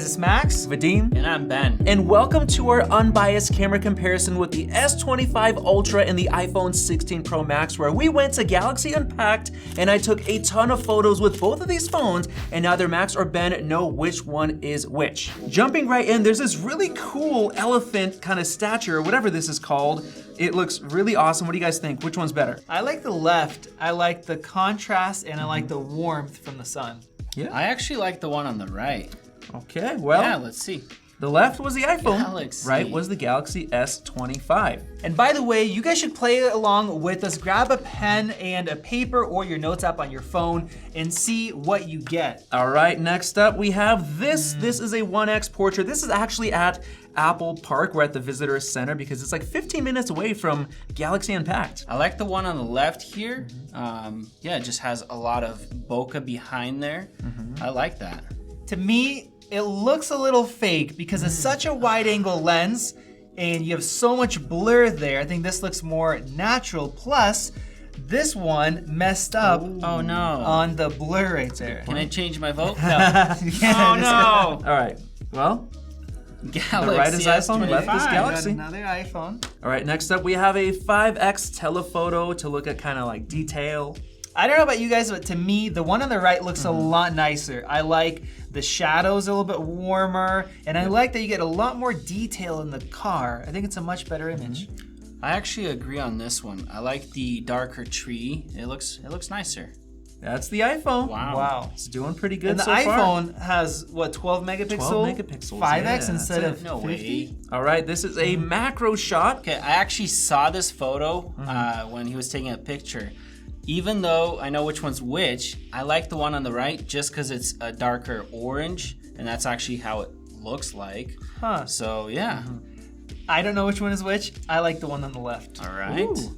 guys, it's Max, Vadim, and I'm Ben. And welcome to our unbiased camera comparison with the S25 Ultra and the iPhone 16 Pro Max, where we went to Galaxy Unpacked and I took a ton of photos with both of these phones, and neither Max or Ben know which one is which. Jumping right in, there's this really cool elephant kind of statue, or whatever this is called. It looks really awesome. What do you guys think? Which one's better? I like the left. I like the contrast and I like the warmth from the sun. Yeah. I actually like the one on the right. Okay, well. Yeah, let's see. The left was the iPhone, Galaxy. right was the Galaxy S25. And by the way, you guys should play along with us. Grab a pen and a paper or your notes app on your phone and see what you get. All right, next up we have this. This is a 1X portrait. This is actually at Apple Park. We're at the Visitor Center because it's like 15 minutes away from Galaxy Unpacked. I like the one on the left here. Yeah, it just has a lot of bokeh behind there. I like that. To me, it looks a little fake because it's such a wide angle lens and you have so much blur there. I think this looks more natural. Plus, this one messed up Oh no. on the blur right there. Can I change my vote? No. Oh no. All right, well, Galaxy the right is iPhone, left is S25. Galaxy. Another iPhone. All right, next up we have a 5X telephoto to look at kind of like detail. I don't know about you guys, but to me, the one on the right looks a lot nicer. I like the shadows a little bit warmer, and I like that you get a lot more detail in the car. I think it's a much better image. I actually agree on this one. I like the darker tree. It looks nicer. That's the iPhone. Wow. It's doing pretty good And the so far. iPhone has, what, 12 megapixel? 12 megapixels, 5X yeah, instead that's of No 50? way. All right, this is a macro shot. Okay, I actually saw this photo when he was taking a picture. Even though I know which one's which, I like the one on the right just because it's a darker orange, and that's actually how it looks like. Huh. So yeah. I don't know which one is which. I like the one on the left. All right. Ooh.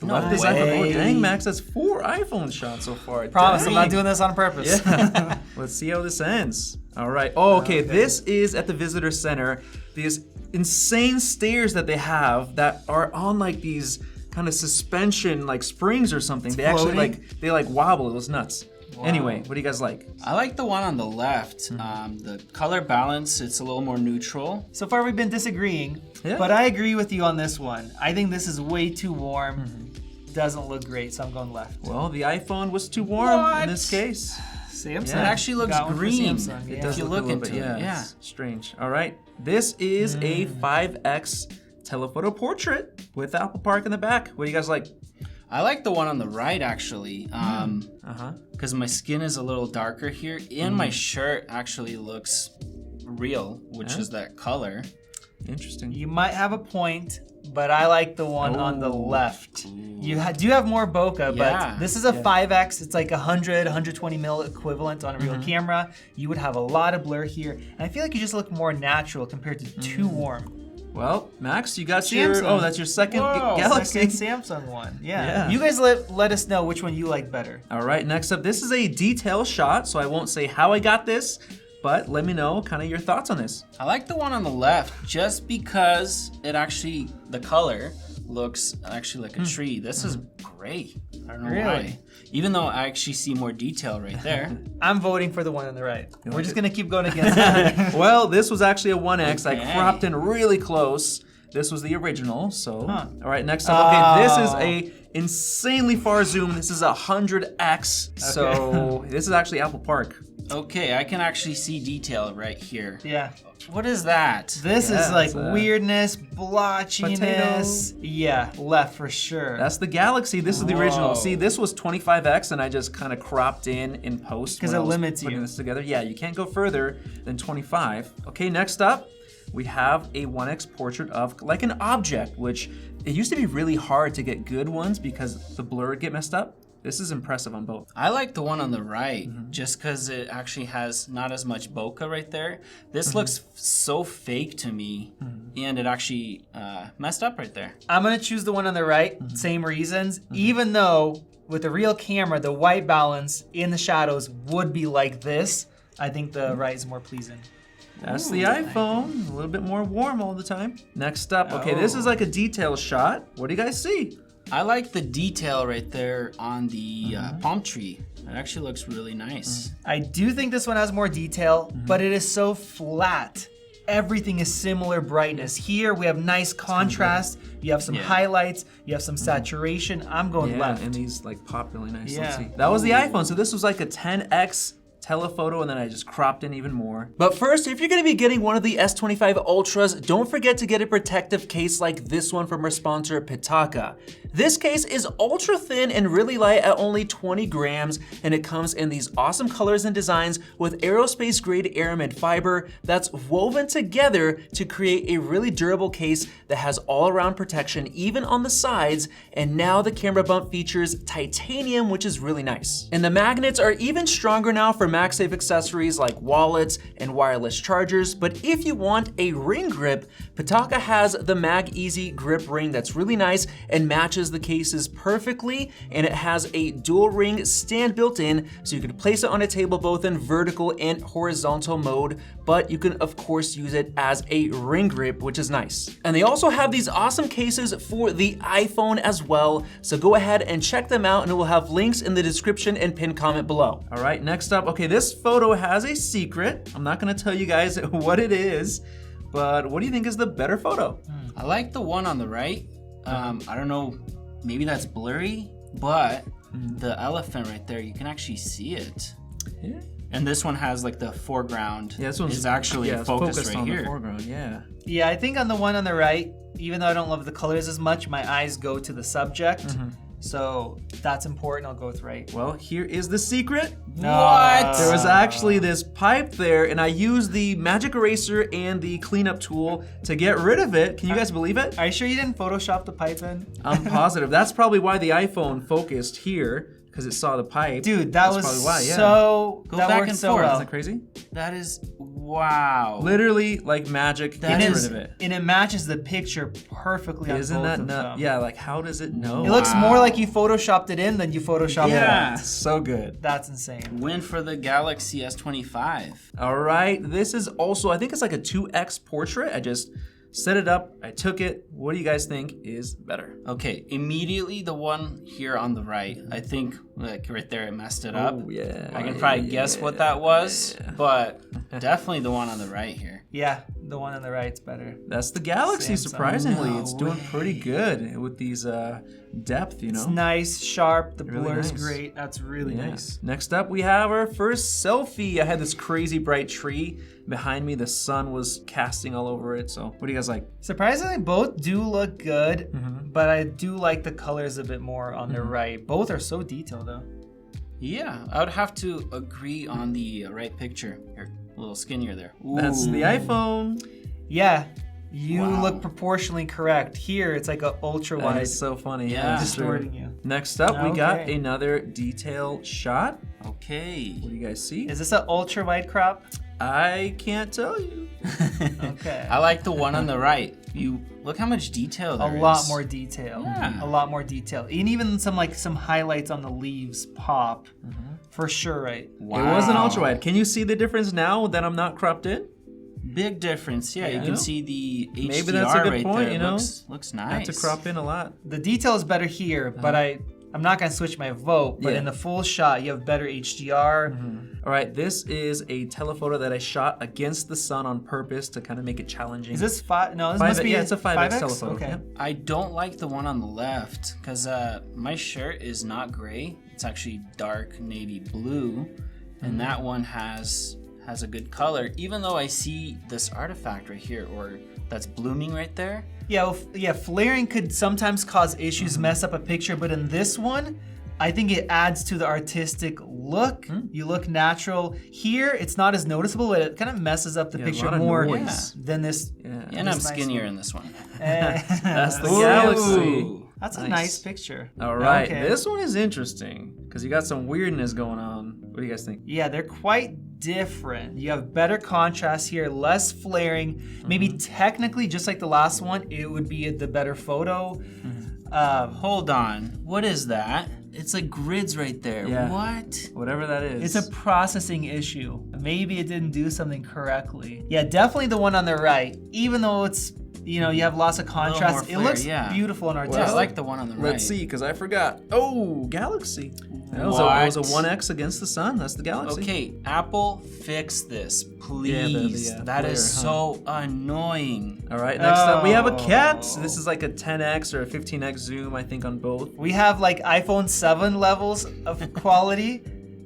No Left is way. iPhone. Oh, dang, Max, that's 4 iPhone shots so far. Promise, Dang. I'm not doing this on purpose. Yeah. Let's see how this ends. All right. Oh, okay. This is at the Visitor Center. These insane stairs that they have that are on like these kind of suspension, like springs or something. They actually floating? they wobble. It was nuts. Anyway, what do you guys like? I like the one on the left. The color balance, it's a little more neutral. So far we've been disagreeing, Yeah. but I agree with you on this one. I think this is way too warm. Doesn't look great, so I'm going left. Well, the iPhone was too warm What? in this case. Samsung. Yeah. It actually looks Got one for green. Samsung, It yeah. does you look look a little into bit, it, yeah. it's strange. All right. This is a 5X telephoto portrait with Apple Park in the back. What do you guys like? I like the one on the right actually. Uh-huh. Because my skin is a little darker here, and my shirt actually looks real, which Yeah. is that color. Interesting. You might have a point, but I like the one on the Oh. left. You do have more bokeh, Yeah. but this is a 5X. It's like 100, 120 mil equivalent on a real camera. You would have a lot of blur here. And I feel like you just look more natural compared to too warm. Well, Max, you got Samsung. your, that's your second Whoa, Galaxy. Second Samsung one, yeah. Yeah. You guys let us know which one you like better. All right, next up, this is a detail shot, so I won't say how I got this, but let me know kind of your thoughts on this. I like the one on the left just because it actually, the color looks actually like a tree. This is great. I don't know Really? why. Even though I actually see more detail right there. I'm voting for the one on the right. We're like just it? gonna keep going against that. Well, this was actually a 1X. Okay. I cropped in really close. This was the original, so. Huh. All right, next up, okay, this is Oh. a insanely far zoom. This is 100X, so this is actually Apple Park. Okay, I can actually see detail right here. Yeah. What is that? This Yeah, is like it's a weirdness, blotchiness. Yeah, left for sure. That's the Galaxy. This is the Whoa. original. See, this was 25X, and I just kind of cropped in post. 'Cause when it I was limits putting you. this together. Yeah, you can't go further than 25. Okay, next up, we have a 1X portrait of like an object, which it used to be really hard to get good ones because the blur would get messed up. This is impressive on both. I like the one on the right just because it actually has not as much bokeh right there. This looks so fake to me, and it actually messed up right there. I'm gonna choose the one on the right, same reasons, even though with a real camera, the white balance in the shadows would be like this. I think the right is more pleasing. That's the iPhone, a little bit more warm all the time. Next up, okay, this is like a detail shot. What do you guys see? I like the detail right there on the palm tree. It actually looks really nice. I do think this one has more detail, but it is so flat. Everything is similar brightness. Here we have nice contrast. You have some highlights. You have some saturation. I'm going left. And these like pop really nice. Yeah. Let's see. That was the iPhone. So this was like a 10x telephoto, and then I just cropped in even more. But first, if you're gonna be getting one of the S25 Ultras, don't forget to get a protective case like this one from our sponsor, Pitaka. This case is ultra thin and really light at only 20 grams, and it comes in these awesome colors and designs with aerospace grade aramid fiber that's woven together to create a really durable case that has all around protection, even on the sides, and now the camera bump features titanium, which is really nice. And the magnets are even stronger now for MagSafe accessories like wallets and wireless chargers, but if you want a ring grip, Pitaka has the Mag Easy grip ring that's really nice and matches the cases perfectly, and it has a dual ring stand built in, so you can place it on a table both in vertical and horizontal mode, but you can of course use it as a ring grip, which is nice. And they also have these awesome cases for the iPhone as well, so go ahead and check them out, and we'll have links in the description and pinned comment below. All right, next up, okay, this photo has a secret. I'm not gonna tell you guys what it is, but what do you think is the better photo? I like the one on the right. I don't know, maybe that's blurry, but the elephant right there, you can actually see it. Yeah. And this one has like the foreground. Yeah, this one's is actually focused right on here. the foreground, yeah. Yeah, I think on the one on the right, even though I don't love the colors as much, my eyes go to the subject. So that's important. I'll go with right. Well, here is the secret. What? There was actually this pipe there, and I used the magic eraser and the cleanup tool to get rid of it. Can you guys believe it? Are you sure you didn't Photoshop the pipe in? I'm positive. That's probably why the iPhone focused here, because it saw the pipe. Dude, that That's was probably why, yeah. so. Go that back worked and so forth. well. Isn't that crazy? That is, wow. Literally, like magic, That gets is- rid of it. And it matches the picture perfectly on Isn't both that of nuts? them. Yeah, like how does it know? It looks more like you Photoshopped it in than you Photoshopped it Yeah. out. so good. That's insane. Win for the Galaxy S25. All right, this is also, I think it's like a 2x portrait. I just set it up, I took it. What do you guys think is better? Okay, immediately the one here on the right. I think like right there it messed it up. Oh, yeah. I can probably guess what that was, but definitely the one on the right here. Yeah, the one on the right's better. That's the Galaxy, Samsung. surprisingly. No It's doing way. pretty good with these depth, you know? It's nice, sharp, the Really blur's nice. great. That's really nice. Next up, we have our first selfie. I had this crazy bright tree behind me. The sun was casting all over it. So what do you guys like? Surprisingly, both do look good, but I do like the colors a bit more on the right. Both are so detailed though. Yeah, I would have to agree on the right picture. Here, a little skinnier there. That's the Ooh. iPhone. Yeah, you Wow. look proportionally correct. Here, it's like a ultra That wide, is so funny. Yeah. it's true. distorting you. Next up, we got Okay. another detail shot. Okay. What do you guys see? Is this an ultra wide crop? I can't tell you. Okay. I like the one on the right. You look how much detail there A is. lot more detail. Yeah. A lot more detail. And even some highlights on the leaves pop. For sure, right? Wow. It was an ultra wide. Can you see the difference now that I'm not cropped in? Big difference. Yeah, you You can know? see the HDR Maybe that's a good right point, there. you know? Looks I have nice. to crop in a lot. The detail is better here, but I'm not gonna switch my vote. But Yeah. in the full shot, you have better HDR. All right, this is a telephoto that I shot against the sun on purpose to kind of make it challenging. Is this five? No, this must be yeah, it's a 5X 5X? telephoto. Okay. yeah. I don't like the one on the left because my shirt is not gray. It's actually dark navy blue, and that one has a good color. Even though I see this artifact right here, or that's blooming right there. Yeah, flaring could sometimes cause issues, mess up a picture, but in this one, I think it adds to the artistic look. You look natural. Here, it's not as noticeable, but it kind of messes up the a picture lot of more noise. than this. Yeah. And I'm This nice skinnier one. in this one. That's the Ooh. Galaxy. That's a Nice. nice picture. All right, Okay. this one is interesting because you got some weirdness going on. What do you guys think? Yeah, they're quite different. You have better contrast here, less flaring. Maybe technically, just like the last one, it would be the better photo. Hold on. What is that? It's like grids right there. Yeah. What? Whatever that is. It's a processing issue. Maybe it didn't do something correctly. Yeah, definitely the one on the right. Even though it's You know, you have lots of contrast. It flare, looks yeah. beautiful and Yeah, artistic. I like the one on the right. Let's see, because I forgot. Oh, Galaxy. That was a What? 1X against the sun. That's the Galaxy. Okay, Apple, fix this, please. the That flare, is so annoying. All right, next up we have a Oh. cat. This is like a 10X or a 15X zoom, I think, on both. We have like iPhone 7 levels of quality,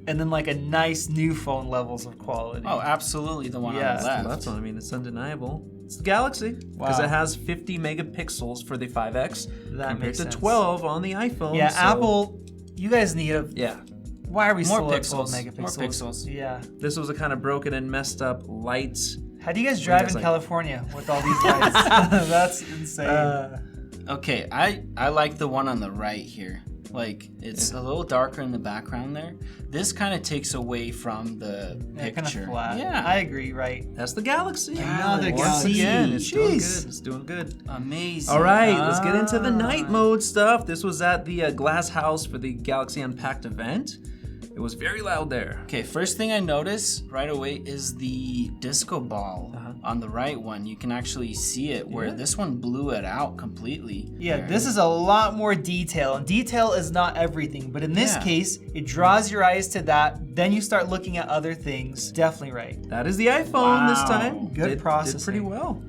and then like a nice new phone levels of quality. Oh, absolutely, the one Yeah. on the left. That's what I mean. It's undeniable. It's the Galaxy because Wow. it has 50 megapixels for the 5X That compared makes to sense. 12 on the iPhone. Yeah, so- Apple, you guys need a. Yeah, Why are we More still at 12 pixels. megapixels? More pixels. Yeah. this was a kind of broken and messed up light. How do you guys drive guys in like- California with all these lights? That's insane. Okay, I like the one on the right here. Like, it's a little darker in the background there. This kind of takes away from the Yeah, kind of picture. flat. Yeah, I agree, right? That's the Galaxy. Another Once Galaxy. again, it's doing Jeez. good. It's doing good. amazing. All right, let's get into the night mode stuff. This was at the Glass House for the Galaxy Unpacked event. It was very loud there. Okay, first thing I notice right away is the disco ball on the right one. You can actually see it where this one blew it out completely. Yeah, There. this is a lot more detail, and detail is not everything, but in this Yeah. case, it draws your eyes to that, then you start looking at other things. Definitely right. That is the iPhone this Wow. time. Good Did processing. pretty well.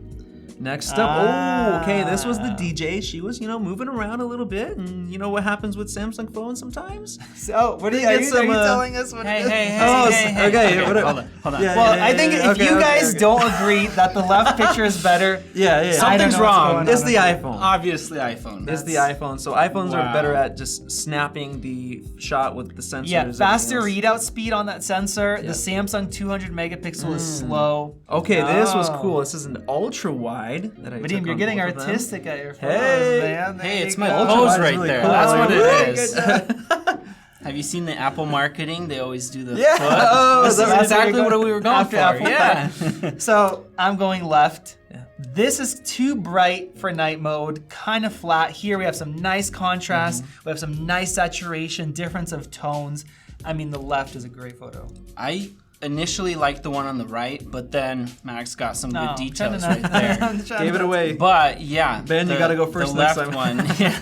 Next up, okay, this was the DJ. She was, moving around a little bit, and you know what happens with Samsung phones sometimes? So, what are you, Get are you some, telling us? What Hey, it is? hey, hey, Oh, hey, hey. okay, what- hold on. Yeah, Well, yeah, I think yeah, if okay, you okay, guys okay. don't agree that the left picture is better, Yeah, I don't Something's know what's wrong. going It's on the up here. iPhone. Obviously iPhone. It's the iPhone. So iPhones are Wow. better at just snapping the shot with the sensors. Yeah, and faster everything readout speed on that sensor. Yeah. The Samsung 200 megapixel is slow. else. Okay, this was Oh. cool. This is an ultra wide that I Vadim, took you're on getting both of them. artistic at your photos, Hey. man. There Hey, you it's my go. pose Ultra right really there. cool. That's what Really it is. good job. Have you seen the Apple marketing? They always do the Yeah. foot. Oh, This is that is what exactly you're what going- we were going after for. Apple Yeah. So I'm going left. Yeah. This is too bright for night mode, kind of flat. Here we have some nice contrast. We have some nice saturation, difference of tones. I mean, the left is a great photo. I initially liked the one on the right, but then Max got some good No, details trying to right there. I'm trying Gave it to- away. But yeah, Ben, you gotta go first The next left time. one. Yeah.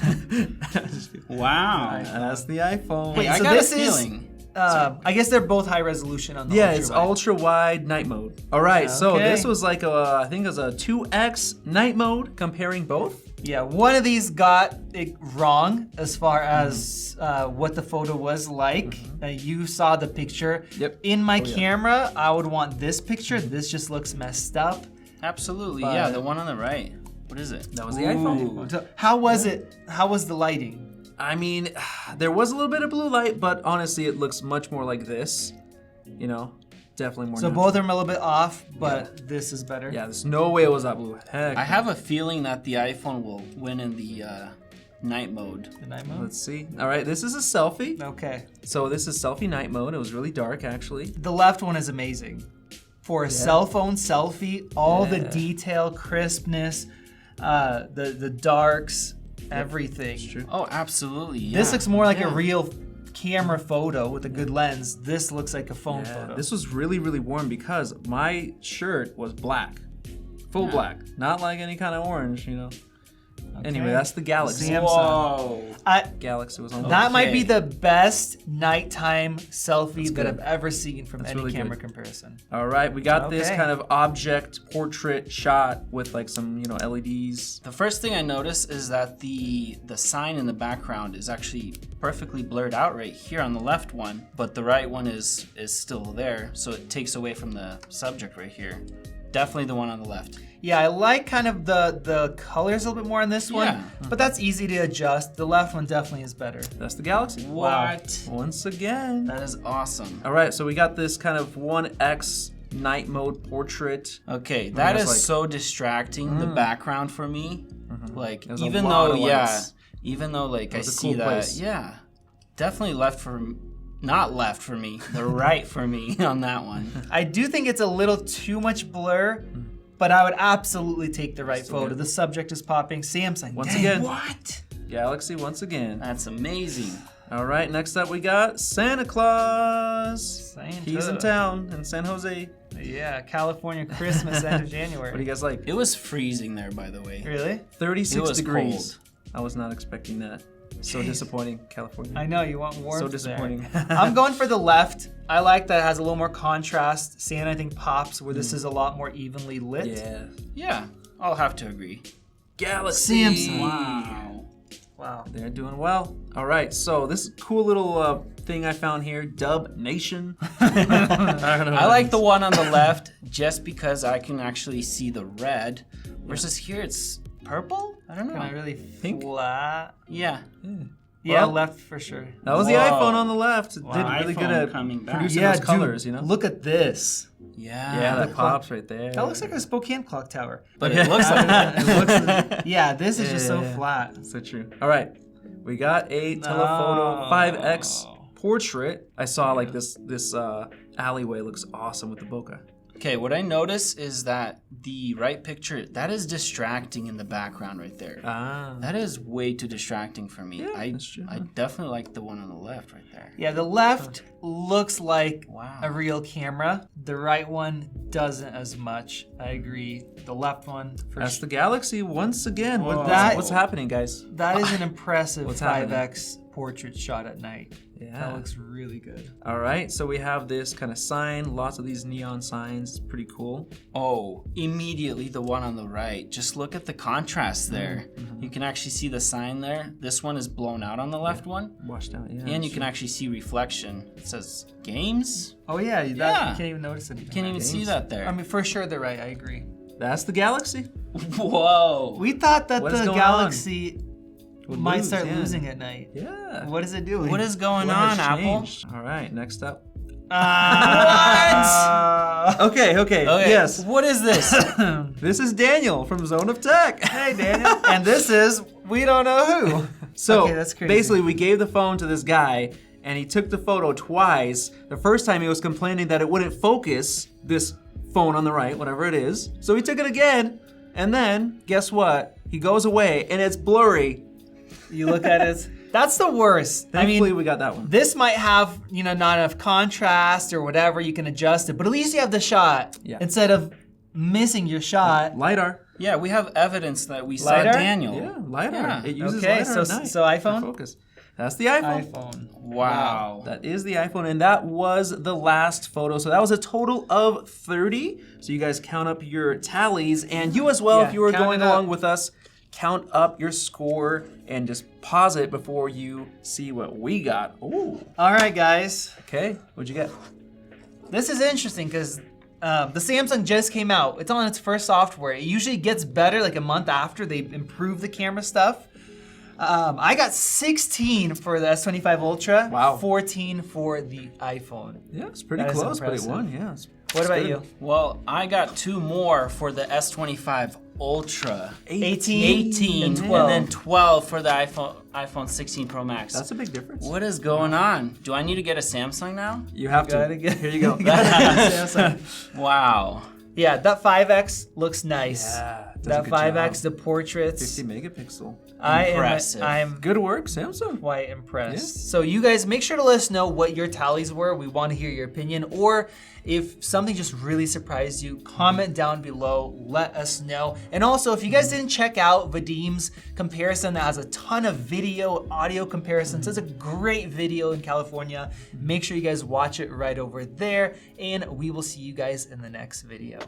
Wow. That's the iPhone. Hey, I so got a this is- feeling. I guess they're both high resolution on the Yeah, ultra it's wide. ultra wide night mode. All right, so Okay. this was like I think it was a 2X night mode comparing both. Yeah, one of these got it wrong as far as what the photo was like. You saw the picture. Yep. In my Oh, yeah. camera, I would want this picture. This just looks messed up. Absolutely. But- Yeah, the one on the right. What is it? That was the iPhone. So how was it? How was the lighting? I mean, there was a little bit of blue light, but honestly, it looks much more like this. Definitely more. So natural. both are a little bit off, but this is better. Yeah, there's no way it was that blue. Heck. I have a feeling that the iPhone will win in the night mode. The night mode? Let's see. All right, this is a selfie. Okay. So this is selfie night mode. It was really dark, actually. The left one is amazing. For a cell phone selfie, all the Yeah. detail, crispness, the darks, everything. It's true. Oh, absolutely. Yeah. This looks more like Yeah. a real camera photo with a good lens. This looks like a phone Yeah, photo. this was really, really warm because my shirt was black. Full black. Not like any kind of orange, Anyway, that's the Galaxy. Samsung. Whoa. Galaxy was on That might be Okay. the best nighttime selfie that good. I've ever seen from any really camera good. comparison. All right, we got this Okay. kind of object portrait shot with like some, LEDs. The first thing I notice is that the sign in the background is actually perfectly blurred out right here on the left one, but the right one is still there, so it takes away from the subject right here. Definitely the one on the left. Yeah, I like kind of the colors a little bit more on this one, Yeah. but that's easy to adjust. The left one definitely is better. That's the Galaxy. What? Once again. That is awesome. All right, so we got this kind of 1X night mode portrait. Okay, that that's is like- so distracting, the background for me. Like, There's a even lot though, of yeah, lights. even though, like, I was a see cool that, place. yeah, definitely not left for me, the right for me on that one. I do think it's a little too much blur, but I would absolutely take the right photo. good. The subject is popping. Samsung. Once Dang. again. What? Galaxy once again. That's amazing. All right, next up we got Santa Claus. Santa. He's in town in San Jose. Yeah, California Christmas end of January. What do you guys like? It was freezing there, by the way. Really? 36 It was degrees. cold. I was not expecting that. So disappointing, California. I know, you want warmth So disappointing. there. I'm going for the left. I like that it has a little more contrast. Santa, I think, pops where this is a lot more evenly lit. Yeah. Yeah, I'll have to agree. Galaxy. Samsung. Wow. Wow. They're doing well. All right, so this cool little thing I found here, Dub Nation. I don't know. I like the one on the left just because I can actually see the red. Versus here, it's purple? I don't know. Kind of really Pink? flat. Yeah. Yeah, Well, left for sure. That was the Whoa. iPhone on the left. It Wow. did really good iPhone at coming back. producing Yeah, those colors, dude, you know? look at this. Yeah. Yeah, that the pops right there. That looks like a Spokane clock tower. But it looks like that. Yeah, this is just so Yeah. flat. So true. All right, we got a telephoto 5X portrait. I saw like this alleyway looks awesome with the bokeh. Okay, what I notice is that the right picture, that is distracting in the background right there. Ah. That is way too distracting for me. Yeah, I that's true. definitely like the one on the left right there. Yeah, the left looks like Wow. a real camera. The right one doesn't as much. I agree. The left one, for That's the Galaxy once again. Whoa. What's happening, guys? that is an impressive What's happening? 5X portrait shot at night. Yeah. That looks really good. All right, so we have this kind of sign, lots of these neon signs. It's pretty cool. Oh, immediately the one on the right. Just look at the contrast there. You can actually see the sign there. This one is blown out on the left one. Washed out, yeah. And you can actually see reflection. It says games. Oh yeah, that, Yeah. you can't even notice it. You can't even see that there. I mean, for sure they're right. I agree. That's the Galaxy. Whoa. We thought that What is the going Galaxy Would might lose, start yeah. losing at night. Yeah. What is it doing? What is going What on, has Apple? changed? All right, next up. What? Okay, Okay, yes. what is this? This is Daniel from Zone of Tech. Hey, Daniel. And this is we don't know who. So Okay, that's crazy. basically, we gave the phone to this guy, and he took the photo twice. The first time he was complaining that it wouldn't focus this phone on the right, whatever it is. So he took it again, and then guess what? He goes away, and it's blurry. You look at it. That's the worst. I Thankfully, mean, we got that one. this might have, not enough contrast or whatever. You can adjust it, but at least you have the shot Yeah. instead of missing your shot. LiDAR. Yeah, we have evidence that we saw LiDAR? Daniel. Yeah, LiDAR. Yeah. It uses Okay, LiDAR so- at night so iPhone? for focus. That's the iPhone. iPhone. Wow. That is the iPhone, and that was the last photo. So that was a total of 30. So you guys count up your tallies, and you as well, Yeah, if you were count going it up. along with us, count up your score and just pause it before you see what we got. Ooh. All right, guys. Okay, what'd you get? This is interesting because the Samsung just came out. It's on its first software. It usually gets better like a month after they improve the camera stuff. I got 16 for the S25 Ultra. Wow. 14 for the iPhone. Yeah, it's pretty That is close, but it impressive. won. Yeah. What about you? Well, I got 2 more for the S25 Ultra. 18 and and 12. then 12 for the iPhone 16 Pro Max. That's a big difference. What is going on? Do I need to get a Samsung now? You have to. Gotta get- Here you go. Samsung. Wow. Yeah, that 5X looks nice. Yeah, it does a that good 5X, job. the portraits. 50 megapixel. Impressive. I'm Good work, Samsung. quite impressed. Yeah. So you guys make sure to let us know what your tallies were. We want to hear your opinion. Or if something just really surprised you, comment down below, let us know. And also, if you guys didn't check out Vadim's comparison that has a ton of video, audio comparisons, it's a great video in California. Make sure you guys watch it right over there. And we will see you guys in the next video.